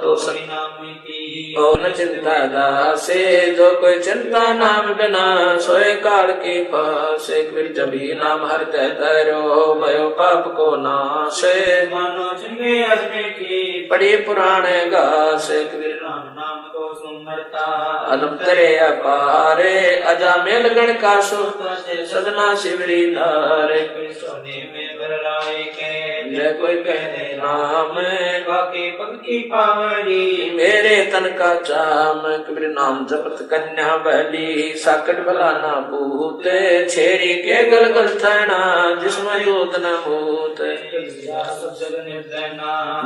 तो सभी नाम की ओ न चिंता दासे जो कोई चिंता नाम बिना सोए काल की फासे। कबीर जब ही नाम हरते तरो भयो पाप को नाशे मानो सुनिए अजमे की पढ़िए पुराण गास कबीर नाम नाम को सुमरता अदम तरे अपारे अजामेल गण का सुख सदना शिवरी धारे सोने में बरलाए के जय कोई कहने नाम बाकी पंक्ति पावरी मेरे तन का चाम कबीर नाम जपत कन्या बली साकट भला ना पूत छेरी के गल गल थना जिसमें दूत न भूत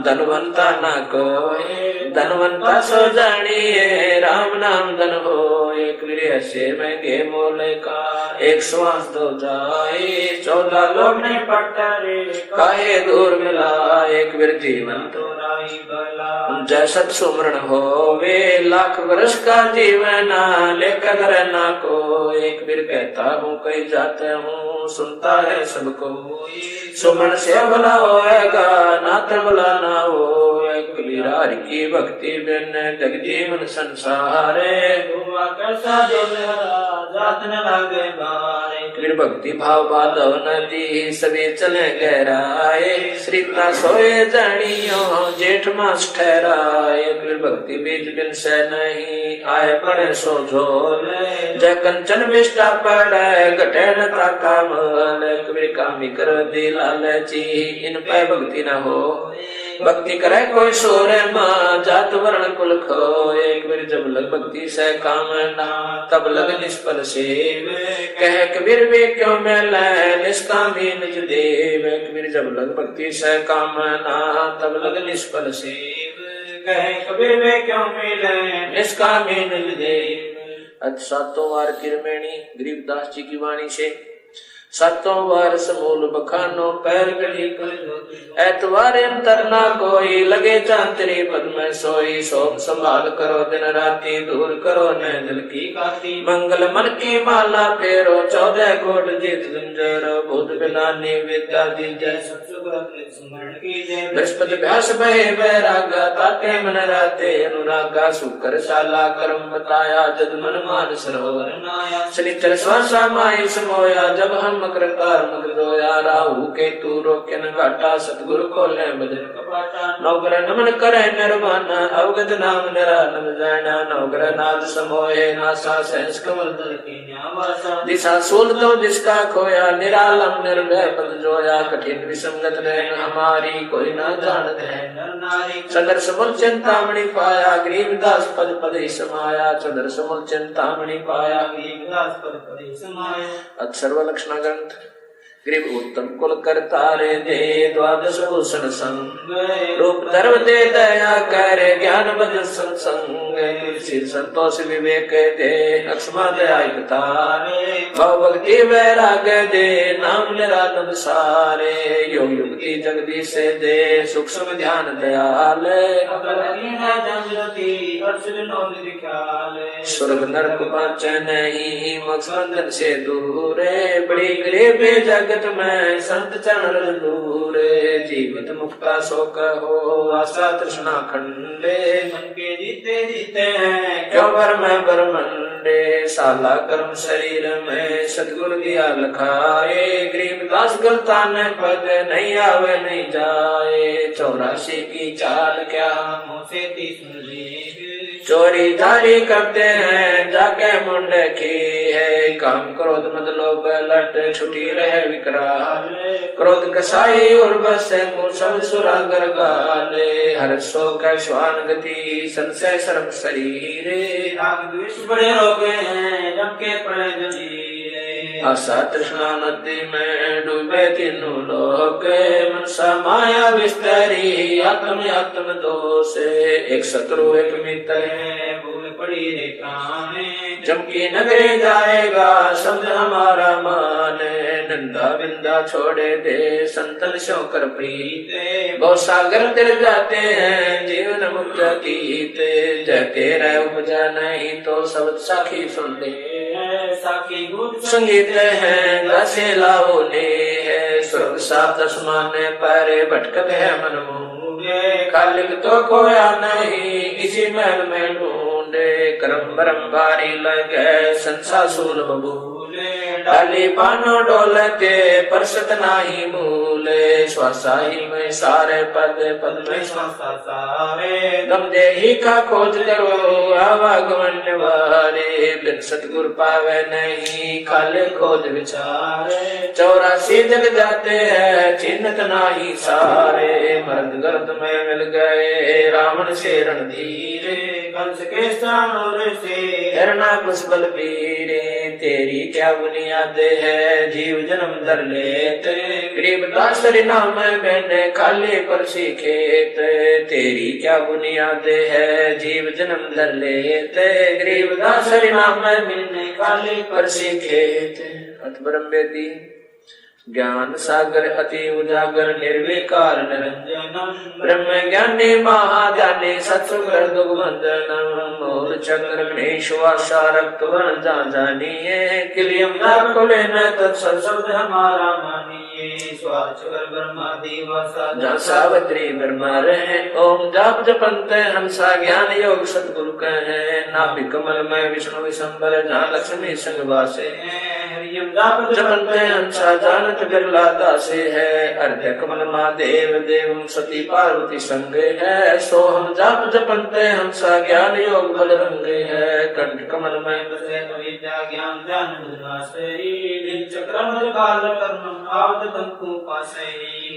धनवंता न कोई धनवंता सो जानिए राम नाम धन हो कबीर ऐसे महंगे मोल का एक श्वास दो जाए 14 लोग ने पड़ता रे काहे दूर मिला एक वीर जीवन तो जैसत सुमरण हो वे लाख वर्ष का जीवन लेकर रहना को एक वीर कहता हूँ कहीं जाता हूँ सुनता है सबको सुमरण से भला होएगा नाथ भला ना हो कबीर हरि की भक्ति बिन जग जीवन संसारे जात न लागे बारे कबीर भक्ति भाव बाधव नदी सभी चले गहराए श्रीता सोए जानियो जेठ मास ठहराए कबीर भक्ति बीज बिन से नहीं आए पड़े सो झोल जय कंचन विष्टा पड़े घटे न ताका मल कबीर कामी कर दी लालची इन पे भक्ति न हो भक्ति करे कोई सोरे माँ जात वर्ण कुल खोए कबीर जब लग भक्ति से कामना तब लग निष्फल सेव कह कबीर वे क्यों मिले निष्कामी निज देव कबीर जब लग भक्ति से कामना तब लग निष्फल सेव कहे कबीर वे क्यों मिले निष्कामी निज देव। आज सातों वार किरमेणी गरीबदास जी की वाणी से सातों वार समूल बखानो पैर गली एतवार अंतर ना कोई लगे चांतरी पद में सोई सोम संभाल करो दिन राती दूर करो न दिल की काती मंगल मन की माला फेरो 14 कोट जीत जंजरो बुध बिलानी विद्या दी जय सुमरण की जय बृहस्पति व्यास भय बैरागा ताते मन राते अनुरागा शुक्र शाला कर्म बताया जद मन मान सरोवर नाया शनिचर स्वासा माई समोया जब हम मकर मकर रोया राहु के तू रोके न घाटा सतगुरु खोले बजन कपाटा नवग्रह नमन करे निर्वाण अवगत नाम निरानंद जाना नवग्रह नाद समोहे नासा सहस कमल दल की न्यावासा दिशा सूल दो जिसका खोया निरालम निर्भय पद जोया कठिन विसंगत रहन हमारी कोई न जानत है नर नारी सदर समूल चिंतामणि पाया गरीबदास पद पद समाया सदर समूल चिंतामणि पाया गरीबदास पद पद समाया अक्षर लक्षण ग्रंथ ग्रीव उत्तम कुल करतारे दे द्वादश भूषण संग रूप धर्म दे दया कर ज्ञान बद सत्संग सिर संतोष विवेक दे अक्षमा दया तारे भव भक्ति वैराग दे नाम निरानंद सारे योग युक्ति जगदीश दे सूक्ष्म ध्यान दयाल स्वर्ग नरक पांच नहीं मकसंदन से दूरे बड़ी गरीब जगत में संत चरण दूरे जीवित मुक्ता शोक हो आशा तृष्णा खंडे मन के जीते जीते हैं क्यों बर में बरमंडे साला कर्म शरीर में सतगुरु दिया लखाए गरीबदास गलता न पद नहीं आवे नहीं जाए 84 की चाल क्या मुँह से चोरी जारी करते हैं जाके मुंडे की है काम क्रोध मद लोभ लट छुटी रहे विकराल क्रोध कसाई और बस सब सुरागर गाले हर सो का श्वान गति संशय शर्म शरीर राग द्वेष बड़े रोगे हैं जम के पड़े जंजीरे आशा तृष्णा नदी में डूबे तीनों लोग मनसा माया विस्तरी आत्म आत्म दोष एक शत्रु एक मित्र भूल पड़ी रे प्राण जमकी नगरे जाएगा शब्द हमारा मान नंदा बिंदा छोड़े दे संतन शोकर प्रीत बहुत सागर तिर जाते हैं जीवन मुक्त कीते जय तेरा उपजा नहीं तो सब साखी सुन ले साखी संगीत है गासे लाओ ने है स्वर्ग सात आसमान पर भटकत है मन मुंगे खालिक तो कोया नहीं इसी महल में ढूंढ मुंडे करम बरम भारी लगे संसा सूल बबूले डाली पानो डोलते परसत नाही मूले श्वासाही में सारे पद पद में श्वासा सारे गम देही का खोज करो आवागमन वारे बिन सतगुर पावे नहीं खाले खोज विचारे 84 जग जाते हैं चिन्हत नाही सारे मर्द गर्द में मिल गए रावण से रणधीरे कंस के स्थानों से हिरणा कुछ बल वीरे तेरी क्या बुनियाद है जीव जन्म धर लेते गरीब दासरी नाम मैंने खाली पर सीखेत तेरी क्या बुनियाद है जीव जन्म धर लेते गरीब दासरी नाम मैंने खाली पर सीखेत अथ ब्रह्म वेदी ज्ञान सागर अति उजागर निर्विकार निरंजनम ब्रह्म ज्ञानी महाज्ञानी सत्सुगर दुर्गंधनम मूल चक्र गणेश वासा रक्त वर्ण जानिए किलियम कुले न तत्सद हमारा मानिए स्वाचर ब्रह्मा दिवसा जहाँ सावित्री ब्रह्मा रहे ओम जाप जपंते हंसा ज्ञान योग सतगुरु कहे नाभि कमल में विष्णु विशंबर जहाँ लक्ष्मी संग वासे हरियम जाप जपंते हंसा जानत बिरला दासे है अर्घ्य कमल महादेव देव सती पार्वती संगे है सोहम जाप जपंते हंसा ज्ञान योग बल रंगे है कंठ कमल में बसे विद्या ज्ञान ध्यान चक्रम काल कर्म आवत तंकु पासे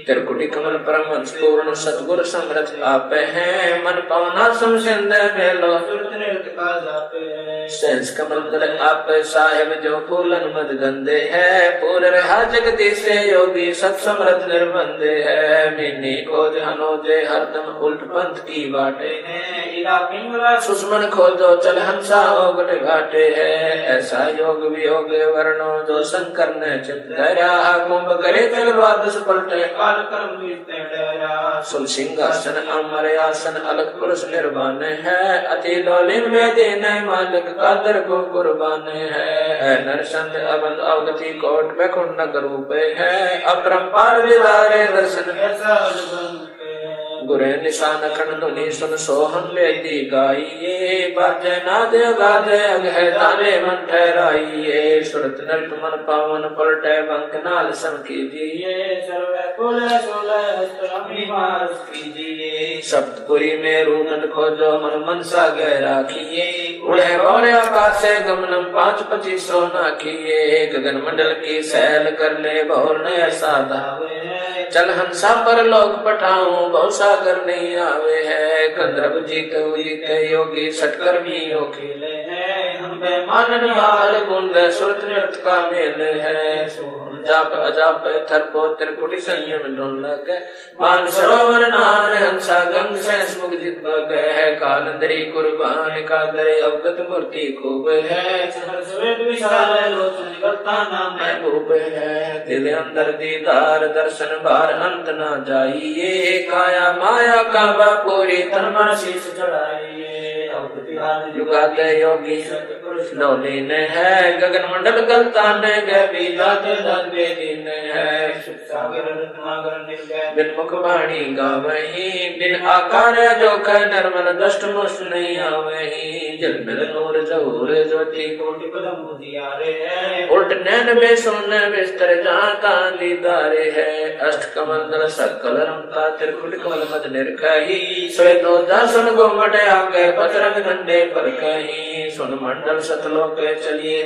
त्रिकुटी कमल परम पूर्ण सतगुर समर्थ आप है मन पवना समसिंद मेलो सुरत नृत्य का जापे सेंस कमल दल आप साहेब जो फूलन मद गंदे है पूर्ण रहा जगदीश से योगी सत समर्थ निर्बंधे है मिन्नी खोज हनोजे हरदम उल्ट पंथ की बाटे है इला पिंगला सुषमन खोजो चल हंसा ओगट घाटे है ऐसा योग वियोग वर्णो जो शंकर ने चित धरा कुंभ करे चल द्वादश पलटे काल कर्म डरा सुल सिंहासन अमर आसन अलग पुरुष निर्वाण है अति लोलिन वेदीन मालिक कादर को कुर्बान है नरसंत अबंध अवगति कोट में कुंड रूप है अपरंपार विदारे दर्शन ऐसा गुरे निशान खंड धुनि सुन सोहन लेती गाइये बाजे नादे गादे अगह ताले मन ठहराइये सुरत नृत मन पावन पलटे बंक नाल सम कीजिए सर्वे कुले सोले अष्टमी कीजिए सप्तपुरी में रूनन खोजो मन मनसा गह राखिए उड़े बौड़े आकाश से गमनम 5-25 सोना किए गगन मंडल की सैल कर ले बहुर ने ऐसा दावे चल हंसा पर लोग पठाऊं बहुत सागर नहीं आवे है गंधर्व जीते योगी सटकर भी खेले है हम बेमान निहाल गुंड सुरत नृत्य का मेल है जाप अजाप थरपो त्रिकुटी संयम ढूंढ लगे मान सरोवर नार हंसा गंग से मुख जित है कालंदरी कुर्बान का दरे अवगत मूर्ति खूब है सवेद विशाल लोचन करता नाम महबूब है दिल अंदर दीदार दर्शन बार अंत न जाइए काया माया का पूरी तन मन शीश चढ़ाइए युगाद योगी नौलीन है गगन मंडल गलतान है बिन मुख वाणी गावही बिन आकार जो कर नर्मल दष्ट मुष्ट नहीं आवही जल मिल नूर जहूर ज्योति कोटि पदम उजियारे है उल्ट नैन में सोन बिस्तर जाता दीदारे है अष्ट कमल सकल रमता त्रिकुट कमल मद निर्कही स्वेदो दासन गोमट आगे पतरंग धंडे पर कहीं सुन मंडल सतलोक चलिए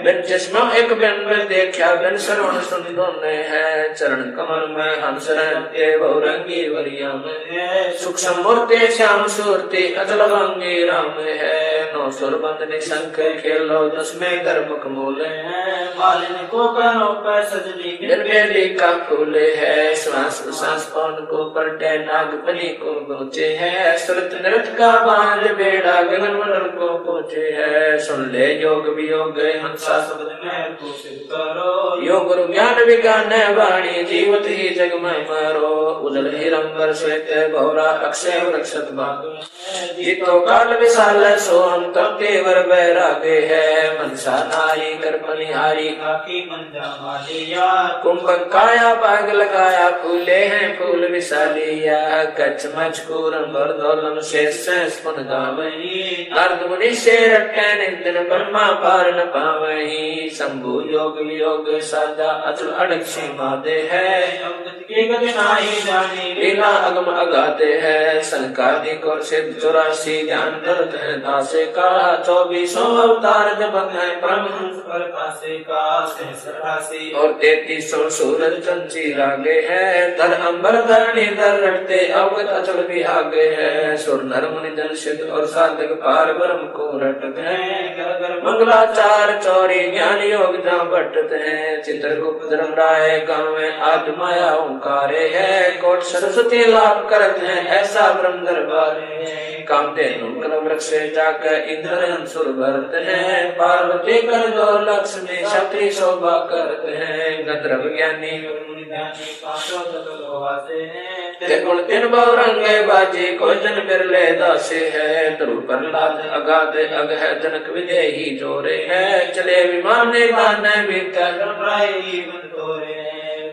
बिन चश्मा एक बिन देखा बिन श्रवण सुन दोने है चरण कमल में हंस रहते बहुरंगी वरिया में सूक्ष्म मूर्ति श्याम सूर्ति अचल भंगी राम है नौ सुर बंद निशंक खेलो दसमें गर्मुख मूले है मालिनी को कानों पर सजनी निर्वेली का फूले है श्वास सांस पवन को पलटे नागपनी को पहुँचे है सुरत नृत्य का बांध बेड़ा गगन मंडल को पहुँचे है सुन ले योग वियोग हंसा शब्द में घोषित करो योग गुरु ज्ञान विज्ञान वाणी जीवत ही जग में मारो उजल हिरंबर श्वेत भौरा अक्षय रक्षत भाग जीतो काल विशाल सोहम तुम तब तेवर बैरागे है, मनसा नारी कर बनिहारी आखी मंजा मालिया कुंभक काया पाग लगाया, फूले हैं फूल विशालिया कच्छ मचकूरम बरदौलम शेष स्पुन गावही, अर्ध मुनि से रटे निंदन ब्रह्मा पार न पावही, शंभु योग वियोग साधा अचल अड़क सीमा दे है, की गति नाही जानी लीला अगम अगाते है, संकादि को सिद्ध 84 ज्ञान दर्द है दासे का, 24 अवतार जब है परमहंस पर कासे का सहस्रासी और 33 सूरज चंची रागे है, धर अंबर धरणी धर रटते अवगत अचल भी आगे है, सुर नर मुनि जन सिद्ध और साधक पार ब्रह्म को रटते हैं, मंगलाचार चौरी ज्ञान योग जहाँ बटते हैं, चित्रगुप्त धर्म राय गाँव में आदि माया ओंकारे है, कोट सरस्वती लाभ करते हैं ऐसा ब्रह्म दरबार है, कामते कल वृक्ष से जाकर इंद्र अंसुर भरते हैं, पार्वती कर दो लक्ष्मी क्षत्रि शोभा करते हैं, गंधर्व ज्ञानी गुण 3 बहुरंगे बाजी को जन बिरले दासे है, ध्रुव प्रहलाद अगाध अग है जनक विदेही जोरे है, चले विमान गान भीतर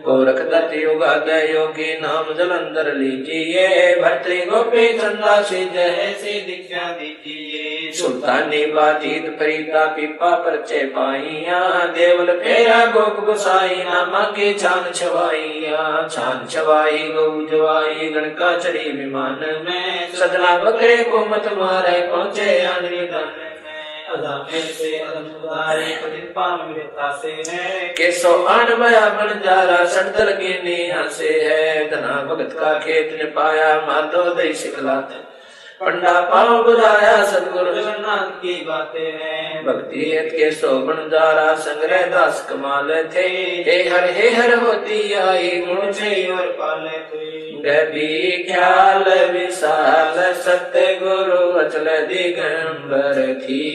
गोरख दत्त युगाद योगी नाम जलंधर लीजिए, भर्तृ गोपी चंदा से जय से दीक्षा दीजिए, सुल्तानी बाजीत फरीदा पीपा परचे पाइया, देवल फेरा गोप गुसाई नामा के छान छवाई गौ जवाई गणका चढ़ी विमान में, सजना बकरे को मत मारे पहुँचे आनंद केसो आन बया बन जारा सड़दल की नीहा से है, धना भगत का खेत ने पाया माधो दई सिखलाते, पंडा पाँव बुझाया सदगुरु जगन्नाथ की बातें हैं, भक्ति के शोभन जारा संग्रह दास कमाल थे, हे हर होती आई गुण से और पाले थे, गभी ख्याल विशाल सत्य गुरु अचल दिगंबर थी,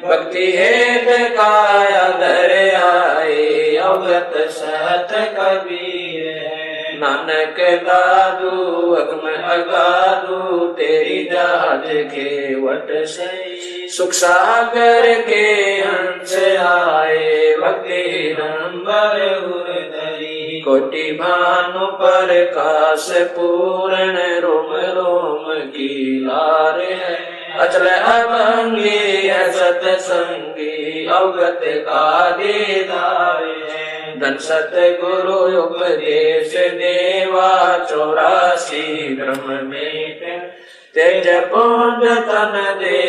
भक्ति हेत काया धर आए अवगत सहत कबीर, नानक दादू अगम अगादू तेरी जहाज के वट से, सुख सागर के हंस आए भक्ति नंबर उदरी, कोटि भानु पर काश पूर्ण रोम रोम की लार है, अचल अभंगी सतसंगी अवगत का दीदार है, धन सतगुरु उपदेश देवा 84 ब्रह्म में, तेज पुंज तन दे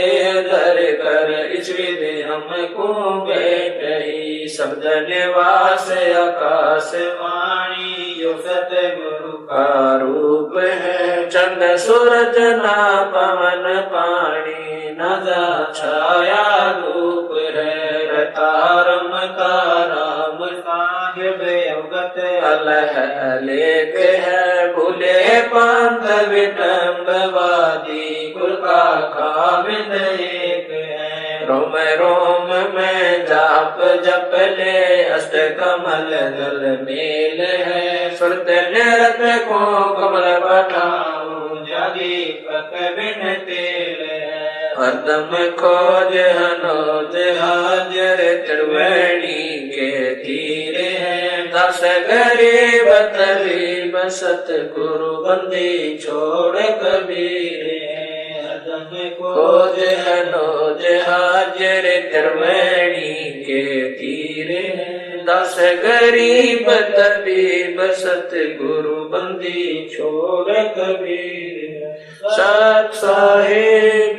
धर कर इस विधि हमको बैठही, शब्द निवास आकाश वाणी यो सतगुरु का रूप है, चंद सूरज ना पवन पानी नजा छाया धूप है, रतारम का राम साहिब अवगत अलह लेख है, भूले पंथ विटम्बवादी कुल का खाविंद एक है, रोम रोम में जाप जप ले अष्ट कमल दल मेल है, सुरत निरत को कमल पठाऊं जागी पक बिन तेल है, हरदम खोज हनोज हाजर त्रिवेणी के तीर है, दस गरीब तबीब सतगुरु बंदी छोड़ कबीर है, हरदम खोज हनोज हाजर त्रिवेणी के तीर है, दस गरीब तबीब सतगुरु बंदी छोड़ कबीर, सत साहिब